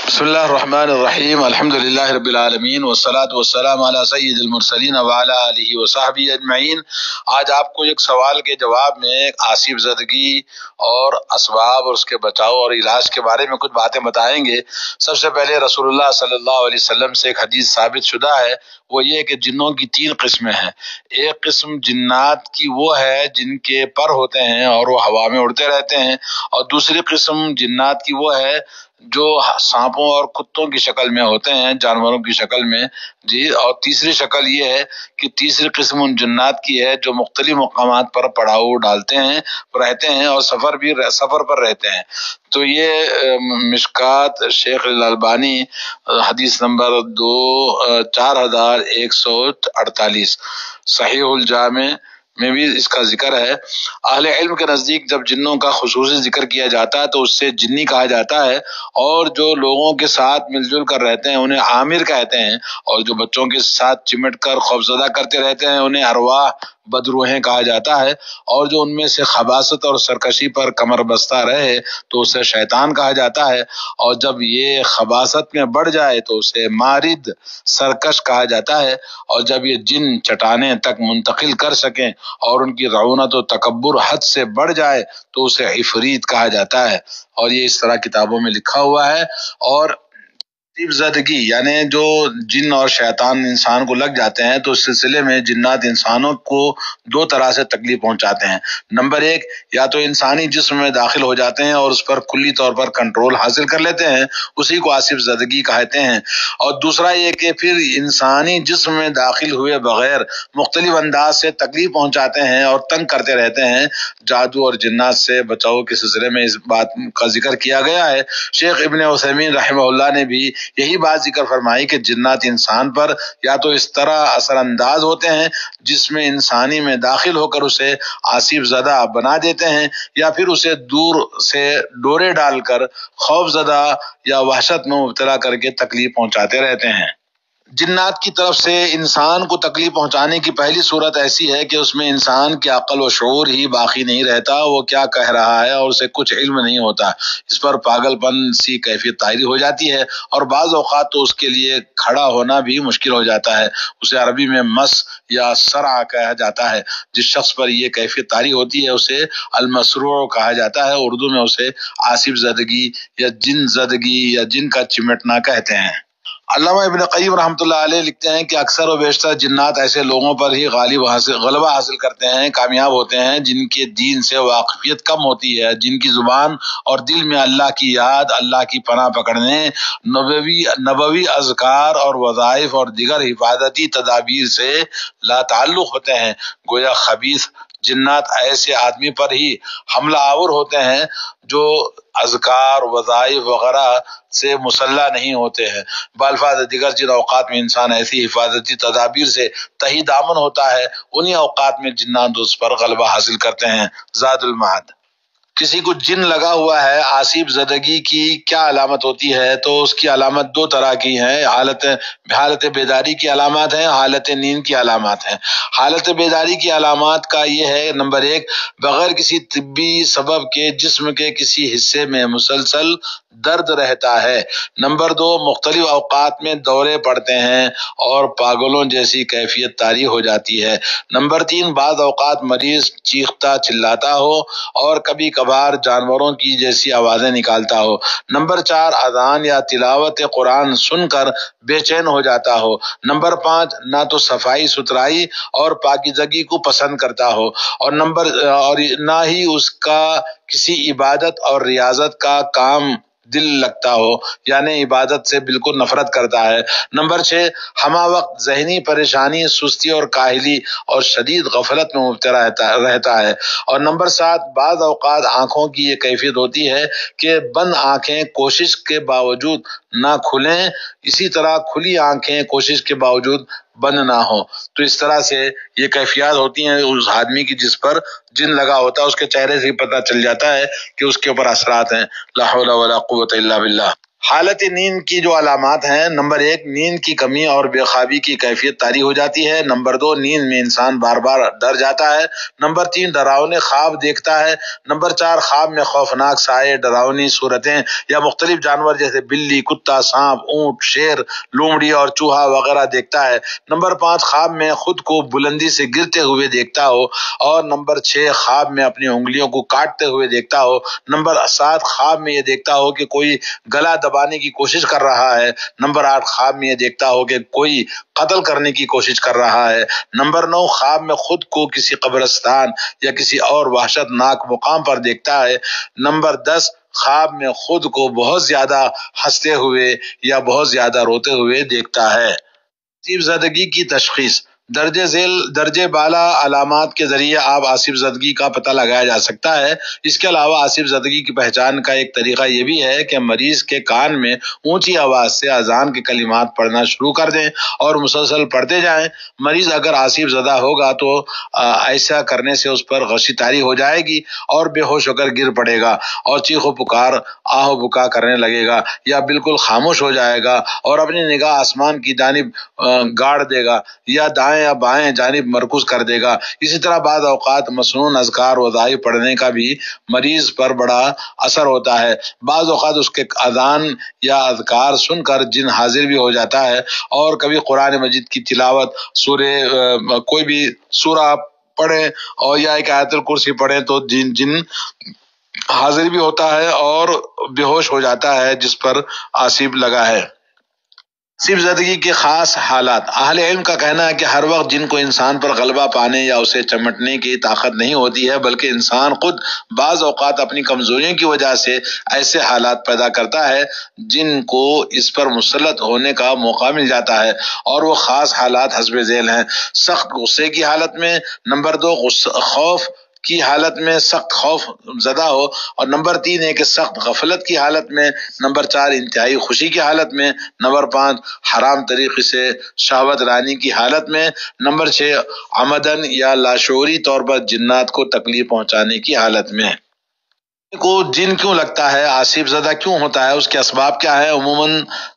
بسم اللہ الرحمن الرحیم الحمد للہ رب العالمین والصلاة والسلام علی سید المرسلین وعلی آلہ وصحبہ اجمعین۔ آج آپ کو ایک سوال کے جواب میں آسیب زدگی اور اسباب اور اس کے بچاؤ اور علاج کے بارے میں کچھ باتیں بتائیں گے۔ سب سے پہلے رسول اللہ صلی اللہ علیہ وسلم سے ایک حدیث ثابت شدہ ہے، وہ یہ کہ جنوں کی 3 قسمیں ہیں۔ ایک قسم جنات کی وہ ہے جن کے پر ہوتے ہیں اور وہ ہوا میں اڑتے رہتے ہیں، اور دوسری قسم جنات کی وہ ہے جو سانپوں اور کتوں کی شکل میں ہوتے ہیں، جانوروں کی شکل میں جی۔ اور تیسری شکل یہ ہے کہ تیسری قسم ان جنات کی ہے جو مختلف مقامات پر پڑاؤ ڈالتے ہیں، رہتے ہیں اور سفر پر رہتے ہیں۔ تو یہ مشکات شیخ الالبانی حدیث نمبر 4148 صحیح الجامع میں بھی اس کا ذکر ہے۔ اہل علم کے نزدیک جب جنوں کا خصوصی ذکر کیا جاتا ہے تو اس سے جنی کہا جاتا ہے، اور جو لوگوں کے ساتھ مل جل کر رہتے ہیں انہیں عامر کہتے ہیں، اور جو بچوں کے ساتھ چمٹ کر خوفزدہ کرتے رہتے ہیں انہیں ارواح بدروحیں کہا جاتا ہے، اور جو ان میں سے خباثت اور سرکشی پر کمر بستہ رہے تو اسے شیطان کہا جاتا ہے، اور جب یہ خباثت میں بڑھ جائے تو اسے مارد سرکش کہا جاتا ہے، اور جب یہ جن چٹانیں تک منتقل کر سکیں اور ان کی رعونت و تکبر حد سے بڑھ جائے تو اسے عفریت کہا جاتا ہے، اور یہ اس طرح کتابوں میں لکھا ہوا ہے۔ اور آسیب زدگی یعنی جو جن اور شیطان انسان کو لگ جاتے ہیں تو اس سلسلے میں جنات انسانوں کو 2 طرح سے تکلیف پہنچاتے ہیں۔ نمبر 1، یا تو انسانی جسم میں داخل ہو جاتے ہیں اور اس پر کلی طور پر کنٹرول حاصل کر لیتے ہیں، اسی کو آسیب زدگی کہتے ہیں، اور دوسرا یہ کہ پھر انسانی جسم میں داخل ہوئے بغیر مختلف انداز سے تکلیف پہنچاتے ہیں اور تنگ کرتے رہتے ہیں۔ جادو اور جنات سے بچاؤ کے سلسلے میں اس بات کا ذکر کیا گیا ہے۔ شیخ ابن عثیمین رحمہ اللہ نے بھی یہی بات ذکر فرمائی کہ جنات انسان پر یا تو اس طرح اثر انداز ہوتے ہیں جس میں انسانی میں داخل ہو کر اسے آسیب زدہ بنا دیتے ہیں، یا پھر اسے دور سے ڈورے ڈال کر خوف زدہ یا وحشت میں مبتلا کر کے تکلیف پہنچاتے رہتے ہیں۔ جنات کی طرف سے انسان کو تکلیف پہنچانے کی پہلی صورت ایسی ہے کہ اس میں انسان کے عقل و شعور ہی باقی نہیں رہتا، وہ کیا کہہ رہا ہے اور اسے کچھ علم نہیں ہوتا، اس پر پاگل پن سی کیفیت طاری ہو جاتی ہے، اور بعض اوقات تو اس کے لیے کھڑا ہونا بھی مشکل ہو جاتا ہے۔ اسے عربی میں مس یا سرع کہا جاتا ہے۔ جس شخص پر یہ کیفیت طاری ہوتی ہے اسے المسروع کہا جاتا ہے، اردو میں اسے آسیب زدگی یا جن زدگی یا جن کا چمٹنا کہتے ہیں۔ علامہ ابن قیم رحمۃ اللہ علیہ لکھتے ہیں کہ اکثر و بیشتر جنات ایسے لوگوں پر ہی غلبہ حاصل کرتے ہیں، کامیاب ہوتے ہیں جن کے دین سے واقفیت کم ہوتی ہے، جن کی زبان اور دل میں اللہ کی یاد، اللہ کی پناہ پکڑنے، نبوی اذکار اور وظائف اور دیگر حفاظتی تدابیر سے لا تعلق ہوتے ہیں۔ گویا خبیث جنات ایسے آدمی پر ہی حملہ آور ہوتے ہیں جو اذکار، وظائف وغیرہ سے مسلح نہیں ہوتے ہیں۔ بالفاظ دیگر جن اوقات میں انسان ایسی حفاظتی تدابیر سے تہی دامن ہوتا ہے انہی اوقات میں جنات اس پر غلبہ حاصل کرتے ہیں۔ زاد المعاد۔ کسی کو جن لگا ہوا ہے، آسیب زدگی کی کیا علامت ہوتی ہے؟ تو اس کی علامت 2 طرح کی ہیں، حالت بیداری کی علامات ہیں، حالت نیند کی علامات ہیں۔ حالت بیداری کی علامات کا یہ ہے، نمبر 1، بغیر کسی طبی سبب کے جسم کے کسی حصے میں مسلسل درد رہتا ہے۔ نمبر 2، مختلف اوقات میں دورے پڑتے ہیں اور پاگلوں جیسی کیفیت طاری ہو جاتی ہے۔ نمبر 3، بعض اوقات مریض چیختا چلاتا ہو اور کبھی کبھار جانوروں کی جیسی آوازیں نکالتا ہو۔ نمبر 4، اذان یا تلاوت قرآن سن کر بے چین ہو جاتا ہو۔ نمبر 5، نہ تو صفائی ستھرائی اور پاکیزگی کو پسند کرتا ہو، اور نہ ہی اس کا کسی عبادت اور ریاضت کا کام دل لگتا ہو، یعنی عبادت سے بالکل نفرت کرتا ہے۔ نمبر 6، ہمہ وقت ذہنی پریشانی، سستی اور کاہلی اور شدید غفلت میں مبتلا رہتا ہے۔ اور نمبر 7، بعض اوقات آنکھوں کی یہ کیفیت ہوتی ہے کہ بند آنکھیں کوشش کے باوجود نہ کھلیں، اسی طرح کھلی آنکھیں کوشش کے باوجود بند نہ ہو۔ تو اس طرح سے یہ کیفیات ہوتی ہیں اس آدمی کی جس پر جن لگا ہوتا ہے، اس کے چہرے سے ہی پتہ چل جاتا ہے کہ اس کے اوپر اثرات ہیں۔ لا حول ولا قوت الا باللہ۔ حالت نیند کی جو علامات ہیں، نمبر 1 نیند کی کمی اور بے خوابی کی کیفیت طاری ہو جاتی ہے۔ نمبر 2 نیند میں انسان بار بار ڈر جاتا ہے۔ نمبر 3 ڈراؤنے خواب دیکھتا ہے۔ نمبر 4 خواب میں خوفناک سائے، ڈراؤنی صورتیں یا مختلف جانور جیسے بلی، کتا، سانپ، اونٹ، شیر، لومڑی اور چوہا وغیرہ دیکھتا ہے۔ نمبر 5 خواب میں خود کو بلندی سے گرتے ہوئے دیکھتا ہو۔ اور نمبر 6 خواب میں اپنی انگلیوں کو کاٹتے ہوئے دیکھتا ہو۔ نمبر 7 خواب میں یہ دیکھتا ہو کہ کوئی گلا دبانے کی کوشش کر رہا ہے۔ نمبر 8 خواب میں یہ دیکھتا ہو کہ کوئی قتل کرنے کی کوشش کر رہا ہے۔ نمبر 9 خواب میں خود کو کسی قبرستان یا کسی اور وحشت ناک مقام پر دیکھتا ہے۔ نمبر 10 خواب میں خود کو بہت زیادہ ہنستے ہوئے یا بہت زیادہ روتے ہوئے دیکھتا ہے۔ آصف زدگی کی تشخیص، درجہ بالا علامات کے ذریعے آپ آصف زدگی کا پتہ لگایا جا سکتا ہے۔ اس کے علاوہ آصف زدگی کی پہچان کا ایک طریقہ یہ بھی ہے کہ مریض کے کان میں اونچی آواز سے اذان کے کلمات پڑھنا شروع کر دیں اور مسلسل پڑھتے جائیں۔ مریض اگر آصف زدہ ہوگا تو ایسا کرنے سے اس پر غشی طاری ہو جائے گی اور بے ہوش ہو کر گر پڑے گا اور چیخ و پکار، آہ و بکا کرنے لگے گا یا بالکل خاموش ہو جائے گا اور اپنی نگاہ آسمان کی جانب گاڑ دے گا یا دائیں یا بائیں جانب مرکوز کر دے گا۔ اسی طرح بعض اوقات مسنون اذکار وظائف پڑھنے کا بھی مریض پر بڑا اثر ہوتا ہے۔ بعض اوقات اس کے اذان یا اذکار سن کر جن حاضر بھی ہو جاتا ہے اور کبھی قرآن مجید کی تلاوت، کوئی بھی سورہ پڑھیں اور یا ایک آیت الکرسی پڑھیں تو جن حاضر بھی ہوتا ہے اور بے ہوش ہو جاتا ہے جس پر آصف لگا ہے۔ آصف زدگی کے خاص حالات، اہل علم کا کہنا ہے کہ ہر وقت جن کو انسان پر غلبہ پانے یا اسے چمٹنے کی طاقت نہیں ہوتی ہے، بلکہ انسان خود بعض اوقات اپنی کمزوریوں کی وجہ سے ایسے حالات پیدا کرتا ہے جن کو اس پر مسلط ہونے کا موقع مل جاتا ہے، اور وہ خاص حالات حسب ذیل ہیں۔ سخت غصے کی حالت میں، نمبر 2 خوف کی حالت میں سخت خوف زدہ ہو، اور نمبر 3 ہے کہ سخت غفلت کی حالت میں، نمبر 4 انتہائی خوشی کی حالت میں، نمبر 5 حرام طریقے سے شہوت رانی کی حالت میں، نمبر 6 عمدن یا لاشعوری طور پر جنات کو تکلیف پہنچانے کی حالت میں۔ کو جن کیوں لگتا ہے، آصف زدہ کیوں ہوتا ہے، اس کے اسباب کیا ہے؟ عموماً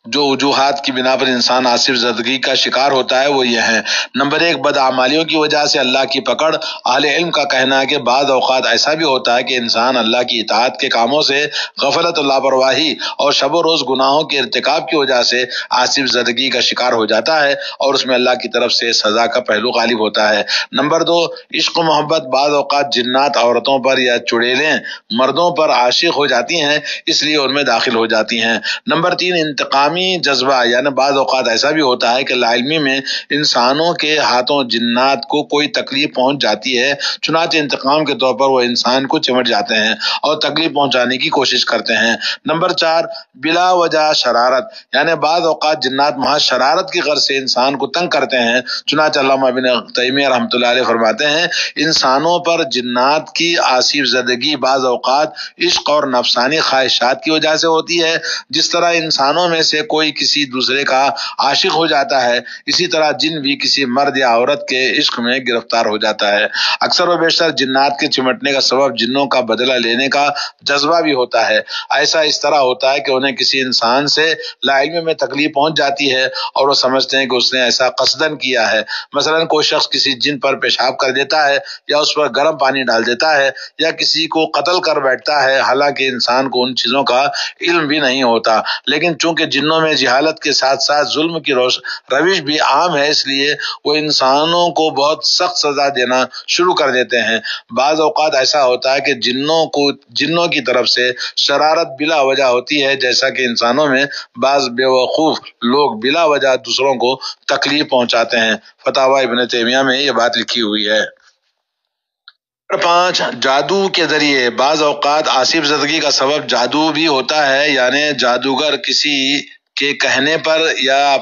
جو وجوہات کی بنا پر انسان آصف زدگی کا شکار ہوتا ہے وہ یہ ہیں۔ نمبر 1 بدعمالیوں کی وجہ سے اللہ کی پکڑ۔ اہل علم کا کہنا ہے کہ بعض اوقات ایسا بھی ہوتا ہے کہ انسان اللہ کی اطاعت کے کاموں سے غفلت و لاپرواہی اور شب و روز گناہوں کے ارتکاب کی وجہ سے آصف زدگی کا شکار ہو جاتا ہے اور اس میں اللہ کی طرف سے سزا کا پہلو غالب ہوتا ہے۔ نمبر 2 عشق و محبت۔ بعض اوقات جنات عورتوں پر یا چڑیلیں مردوں پر عاشق ہو جاتی ہیں، اس لیے ان میں داخل ہو جاتی ہیں۔ نمبر 3 انتقامی جذبہ، یعنی بعض اوقات ایسا بھی ہوتا ہے کہ لا علمی میں انسانوں کے ہاتھوں جنات کو کوئی تکلیف پہنچ جاتی ہے، چنانچہ انتقام کے طور پر وہ انسان کو چمٹ جاتے ہیں اور تکلیف پہنچانے کی کوشش کرتے ہیں۔ نمبر 4 بلا وجہ شرارت، یعنی بعض اوقات جنات محض شرارت کی غرض سے انسان کو تنگ کرتے ہیں، چنانچہ علامہ ابن تیمیہ رحمۃ اللہ علیہ فرماتے ہیں انسانوں پر جنات کی آصف زدگی بعض اوقات عشق اور نفسانی خواہشات کی وجہ سے ہوتی ہے۔ جس طرح انسانوں میں سے کوئی کسی دوسرے کا عاشق ہو جاتا ہے، اسی طرح جن بھی کسی مرد یا عورت کے عشق میں گرفتار ہو جاتا ہے۔ اکثر و بیشتر جنات کے چمٹنے کا سبب جنوں کا بدلہ لینے کا جذبہ بھی ہوتا ہے۔ ایسا اس طرح ہوتا ہے کہ انہیں کسی انسان سے لا علمی میں تکلیف پہنچ جاتی ہے اور وہ سمجھتے ہیں کہ اس نے ایسا قصدن کیا ہے۔ مثلا کوئی شخص کسی جن پر پیشاب کر دیتا ہے یا اس پر گرم پانی ڈال دیتا ہے یا کسی کو قتل کر بیٹھتا ہے، حالانکہ انسان کو ان چیزوں کا علم بھی نہیں ہوتا، لیکن چونکہ جنوں میں جہالت کے ساتھ ساتھ ظلم کی روش بھی عام ہے، اس لیے وہ انسانوں کو بہت سخت سزا دینا شروع کر دیتے ہیں۔ بعض اوقات ایسا ہوتا ہے کہ جنوں کی طرف سے شرارت بلا وجہ ہوتی ہے، جیسا کہ انسانوں میں بعض بیوقوف لوگ بلا وجہ دوسروں کو تکلیف پہنچاتے ہیں۔ فتاوی ابن تیمیہ میں یہ بات لکھی ہوئی ہے۔ 5 جادو کے ذریعے۔ بعض اوقات آصف زدگی کا سبب جادو بھی ہوتا ہے، یعنی جادوگر کسی کے کہنے پر یا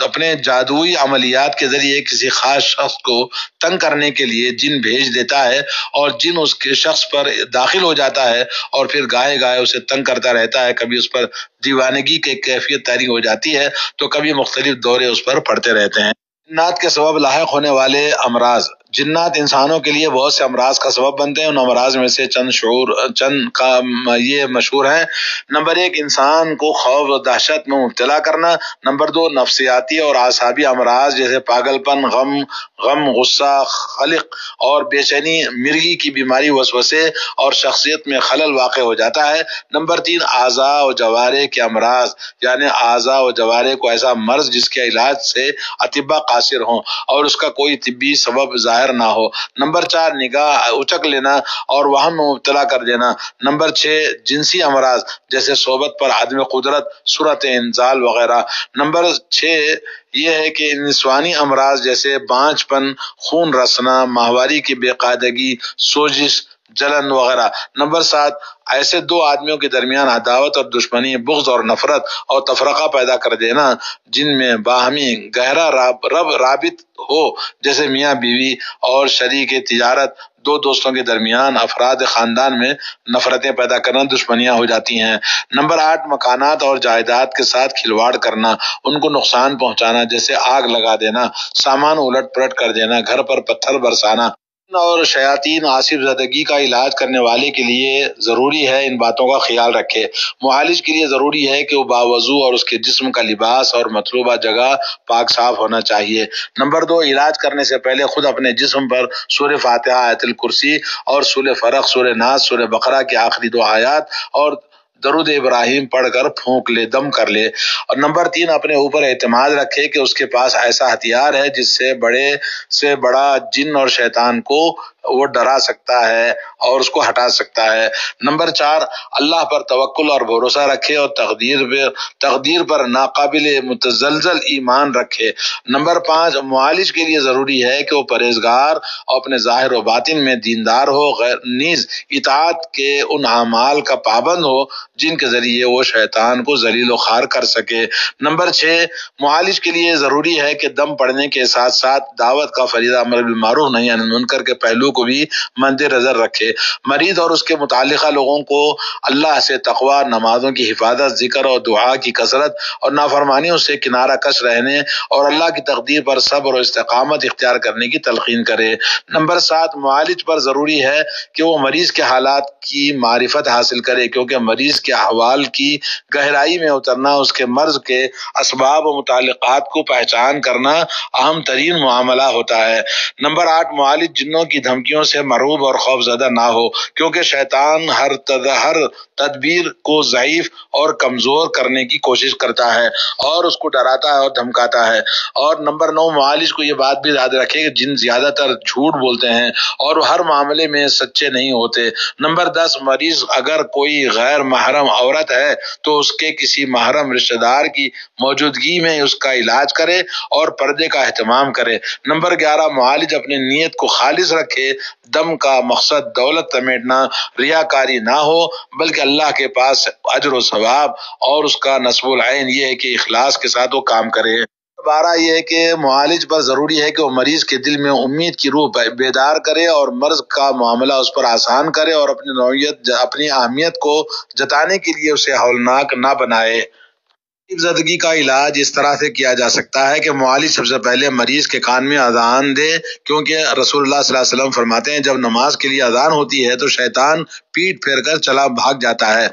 اپنے جادوئی عملیات کے ذریعے کسی خاص شخص کو تنگ کرنے کے لیے جن بھیج دیتا ہے اور جن اس کے شخص پر داخل ہو جاتا ہے اور پھر گاہے گاہے اسے تنگ کرتا رہتا ہے۔ کبھی اس پر دیوانگی کی کیفیت طاری ہو جاتی ہے تو کبھی مختلف دورے اس پر پڑتے رہتے ہیں۔ جنات کے سبب لاحق ہونے والے امراض۔ جنات انسانوں کے لیے بہت سے امراض کا سبب بنتے ہیں. ان امراض میں سے چند کا یہ مشہور ہیں. نمبر 1 انسان کو خوف و دہشت میں مبتلا کرنا. نمبر 2 نفسیاتی اور اعصابی امراض جیسے پاگل پن، غم، غصہ، قلق اور بے چینی، مرگی کی بیماری، وسوسے اور شخصیت میں خلل واقع ہو جاتا ہے. نمبر 3 اعضاء و جوارح کے امراض، یعنی اعضاء و جوارح کو ایسا مرض جس کے علاج سے اطباء قاصر ہوں اور اس کا کوئی طبی سبب ظاہر نہ ہو. نمبر 4 نگاہ اچک لینا اور وہم میں مبتلا کر دینا. نمبر 6 جنسی امراض جیسے صحبت پر عدم قدرت، صورت انزال وغیرہ. نمبر 6 یہ ہے کہ نسوانی امراض جیسے بانجھ پن، خون رسنا، ماہواری کی بے قاعدگی، سوزش، جلن وغیرہ. نمبر 7 ایسے دو آدمیوں کے درمیان عداوت اور دشمنی، بغض اور نفرت اور تفرقہ پیدا کر دینا جن میں باہمی گہرا رابط ہو، جیسے میاں بیوی اور شریک تجارت. دو دوستوں کے درمیان، افراد خاندان میں نفرتیں پیدا کرنا، دشمنیاں ہو جاتی ہیں. نمبر 8 مکانات اور جائیداد کے ساتھ کھلواڑ کرنا، ان کو نقصان پہنچانا، جیسے آگ لگا دینا، سامان الٹ پلٹ کر دینا، گھر پر پتھر برسانا. اور شیاطین آصف زدگی کا علاج کرنے والے کے لیے ضروری ہے ان باتوں کا خیال رکھے. معالج کے لیے ضروری ہے کہ وہ باوضو اور اس کے جسم کا لباس اور مطلوبہ جگہ پاک صاف ہونا چاہیے. نمبر 2 علاج کرنے سے پہلے خود اپنے جسم پر سورہ فاتحہ، آیت الکرسی اور سورہ فرق، سورہ ناس، سورہ بقرہ کی آخری 2 آیات اور درود ابراہیم پڑھ کر پھونک لے، دم کر لے. اور نمبر 3 اپنے اوپر اعتماد رکھے کہ اس کے پاس ایسا ہتھیار ہے جس سے بڑے سے بڑا جن اور شیطان کو وہ ڈرا سکتا ہے اور اس کو ہٹا سکتا ہے. نمبر 4 اللہ پر توکل اور بھروسہ رکھے اور تقدیر پر ناقابل متزلزل ایمان رکھے. نمبر 5 معالج کے لیے ضروری ہے کہ وہ پرہیزگار اور اپنے ظاہر و باطن میں دیندار ہو، نیز اطاعت کے ان اعمال کا پابند ہو جن کے ذریعے وہ شیطان کو ذلیل و خوار کر سکے. نمبر 6 معالج کے لیے ضروری ہے کہ دم پڑنے کے ساتھ ساتھ دعوت کا فریضہ، امر بالمعروف نہی عن المنکر کے پہلو کو بھی مد نظر رکھے. مریض اور اس کے متعلقہ لوگوں کو اللہ سے تقوی، نمازوں کی حفاظت، ذکر اور دعا کی کثرت اور نافرمانیوں سے کنارہ کش رہنے اور اللہ کی تقدیر پر صبر و استقامت اختیار کرنے کی تلقین کرے. نمبر 7 معالج پر ضروری ہے کہ وہ مریض کے حالات کی معرفت حاصل کرے، کیونکہ مریض کے احوال کی گہرائی میں اترنا، اس کے مرض کے اسباب و متعلقات کو پہچان کرنا اہم ترین معاملہ ہوتا ہے. نمبر 8 معالج جنوں کی دھمکیوں سے مرعوب اور خوف زدہ نہ ہو، کیونکہ شیطان ہر تدبیر کو ضعیف اور کمزور کرنے کی کوشش کرتا ہے اور اس کو ڈراتا ہے اور دھمکاتا ہے. اور نمبر 9 معالج کو یہ بات بھی یاد رکھے کہ جن زیادہ تر جھوٹ بولتے ہیں اور ہر معاملے میں سچے نہیں ہوتے. نمبر 10 مریض اگر کوئی غیر محرم عورت ہے تو اس کے کسی محرم رشتہ دار کی موجودگی میں اس کا علاج کرے اور پردے کا اہتمام کرے. نمبر 11 معالج اپنی نیت کو خالص رکھے، دم کا مقصد دولت سمیٹنا، ریاکاری نہ ہو، بلکہ اللہ کے پاس اجر و ثواب اور اس کا نصب العین یہ ہے کہ اخلاص کے ساتھ وہ کام کرے. 12 یہ ہے کہ معالج پر ضروری ہے کہ وہ مریض کے دل میں امید کی روح بیدار کرے اور مرض کا معاملہ اس پر آسان کرے اور اپنی اہمیت کو جتانے کے لیے اسے ہولناک نہ بنائے. زدگی کا علاج اس طرح سے کیا جا سکتا ہے کہ معالج سب سے پہلے مریض کے کان میں اذان دے، کیونکہ رسول اللہ صلی اللہ علیہ وسلم فرماتے ہیں جب نماز کے لیے اذان ہوتی ہے تو شیطان پیٹ پھیر کر چلا بھاگ جاتا ہے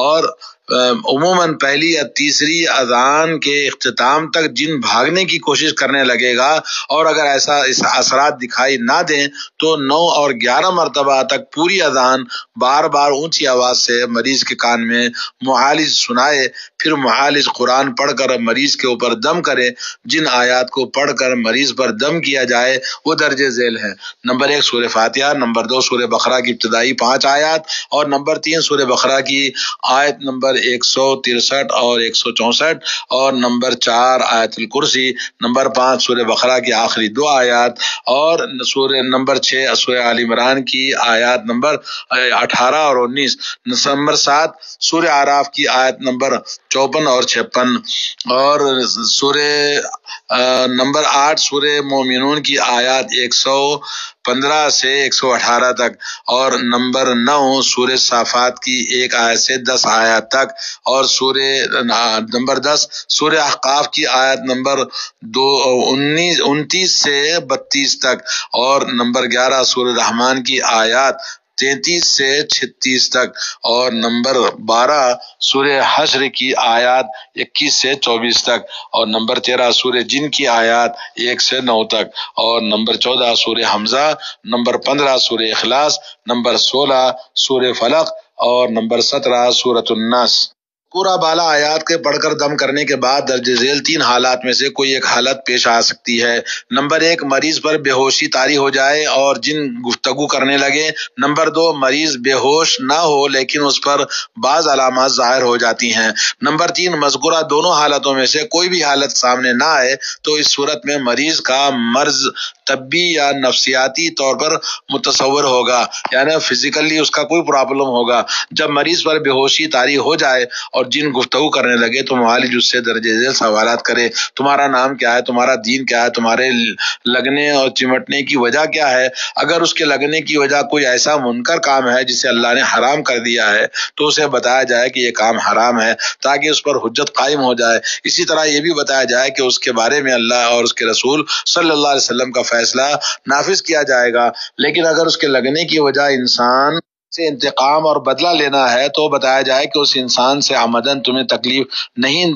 اور عموماً پہلی یا تیسری اذان کے اختتام تک جن بھاگنے کی کوشش کرنے لگے گا، اور اگر ایسا اثرات دکھائی نہ دیں تو 9 اور 11 مرتبہ تک پوری اذان بار بار اونچی آواز سے مریض کے کان میں معالج سنائے. پھر معالج قرآن پڑھ کر مریض کے اوپر دم کرے. جن آیات کو پڑھ کر مریض پر دم کیا جائے وہ درج ذیل ہیں: نمبر 1 سورہ فاتحہ، نمبر 2 سورہ بقرہ کی ابتدائی 5 آیات اور نمبر 3 سورہ بقرہ کی آیت نمبر 163 اور 164 اور نمبر 4 آیت الکرسی، نمبر 5 سورہ بقرہ کی آخری 2 آیات اور نمبر 6 سورہ آل عمران کی آیات نمبر 18 اور 19، نمبر 7 سورہ اعراف کی آیت نمبر 54 اور 56 اور نمبر 8 سورہ مومنون کی آیات 15 سے 118 تک، اور نمبر 9 سورہ صافات کی 1 آیت سے 10 آیات تک، اور نمبر 10 سورہ احقاف کی آیت نمبر 29 سے 32 تک، اور نمبر 11 سورہ رحمان کی آیات 33 سے 36 تک، اور نمبر 12 سورہ حشر کی آیات 21 سے 24 تک، اور نمبر 13 سورہ جن کی آیات 1 سے 9 تک، اور نمبر 14 سورہ حمزہ، نمبر 15 سورہ اخلاص، نمبر 16 سورہ فلق، اور نمبر 17 سورۃ الناس۔ پورا بالا آیات کے پڑھ کر دم کرنے کے بعد درج ذیل 3 حالات میں سے کوئی ایک حالت پیش آ سکتی ہے۔ نمبر 1، مریض پر بے ہوشی طاری ہو جائے اور جن گفتگو کرنے لگے۔ نمبر 2، مریض بے ہوش نہ ہو لیکن اس پر بعض علامات ظاہر ہو جاتی ہیں۔ نمبر 3، مذکورہ دونوں حالتوں میں سے کوئی بھی حالت سامنے نہ آئے تو اس صورت میں مریض کا مرض طبی یا نفسیاتی طور پر متصور ہوگا، یعنی فزیکلی اس کا کوئی پرابلم ہوگا۔ جب مریض پر بے ہوشی طاری ہو جائے اور جن گفتگو کرنے لگے تو معالج اس سے درجہ ذیل سوالات کرے: تمہارا نام کیا ہے، تمہارا دین کیا ہے، تمہارے لگنے اور چمٹنے کی وجہ کیا ہے۔ اگر اس کے لگنے کی وجہ کوئی ایسا منکر کام ہے جسے اللہ نے حرام کر دیا ہے تو اسے بتایا جائے کہ یہ کام حرام ہے تاکہ اس پر حجت قائم ہو جائے۔ اسی طرح یہ بھی بتایا جائے کہ اس کے بارے میں اللہ اور اس کے رسول صلی اللہ علیہ وسلم کا فیصلہ نافذ کیا جائے گا۔ لیکن اگر اس کے لگنے کی وجہ انسان سے انتقام اور بدلہ لینا ہے تو بتایا جائے کہ اس انسان سے عمدن تمہیں تکلیف نہیں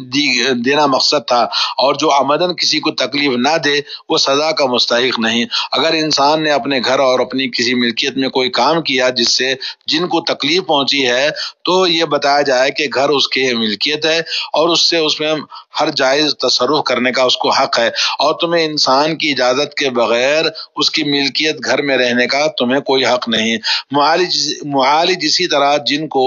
دینا مقصد تھا، اور جو عمدن کسی کو تکلیف نہ دے وہ سزا کا مستحق نہیں۔ اگر انسان نے اپنے گھر اور اپنی کسی ملکیت میں کوئی کام کیا جس سے جن کو تکلیف پہنچی ہے تو یہ بتایا جائے کہ گھر اس کی ملکیت ہے اور اس میں ہر جائز تصرف کرنے کا اس کو حق ہے، اور تمہیں انسان کی اجازت کے بغیر اس کی ملکیت گھر میں رہنے کا تمہیں کوئی حق نہیں۔ معالج اسی طرح جن کو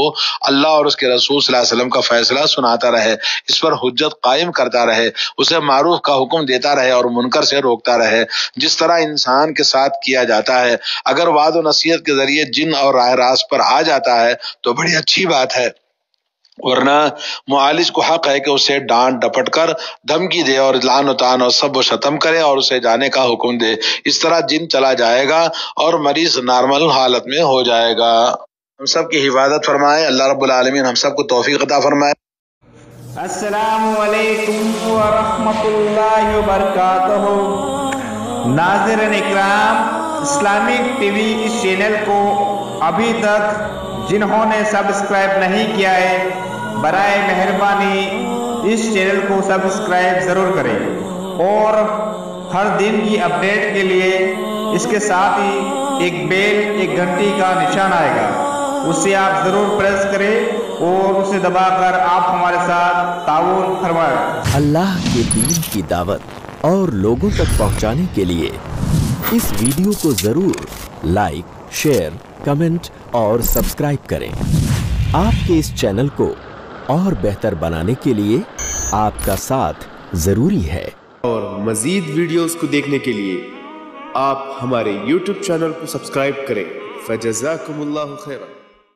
اللہ اور اس کے رسول صلی اللہ علیہ وسلم کا فیصلہ سناتا رہے، اس پر حجت قائم کرتا رہے، اسے معروف کا حکم دیتا رہے اور منکر سے روکتا رہے، جس طرح انسان کے ساتھ کیا جاتا ہے۔ اگر وعد و نصیحت کے ذریعے جن اور راہ راست پر آ جاتا ہے تو بڑی اچھی بات ہے، ورنہ معالج کو حق ہے کہ اسے ڈانٹ ڈپٹ کر دھمکی دے اور لعن و طعن اور سب و شتم کرے اور اسے جانے کا حکم دے۔ اس طرح جن چلا جائے گا اور مریض نارمل حالت میں ہو جائے گا۔ ہم سب کی حفاظت فرمائے اللہ رب العالمین، ہم سب کو توفیق عطا فرمائے۔ السلام علیکم ورحمۃ اللہ وبرکاتہ۔ ناظرین اکرام، اسلامک ٹی وی اس چینل کو ابھی تک جنہوں نے سبسکرائب نہیں کیا ہے برائے مہربانی اس چینل کو سبسکرائب ضرور کریں، اور ہر دن کی اپڈیٹ کے لیے اس کے ساتھ ہی ایک بیل، ایک گھنٹی کا نشان آئے گا، اسے آپ ضرور پریس کریں اور اسے دبا کر آپ ہمارے ساتھ تعاون فرمائیں۔ اللہ کے دین کی دعوت اور لوگوں تک پہنچانے کے لیے اس ویڈیو کو ضرور لائک، شیئر، کمنٹ اور سبسکرائب کریں۔ آپ کے اس چینل کو اور بہتر بنانے کے لیے آپ کا ساتھ ضروری ہے۔ اور مزید ویڈیوز کو دیکھنے کے لیے آپ ہمارے YouTube چینل کو سبسکرائب کریں۔ فجزاکم اللہ خیرا۔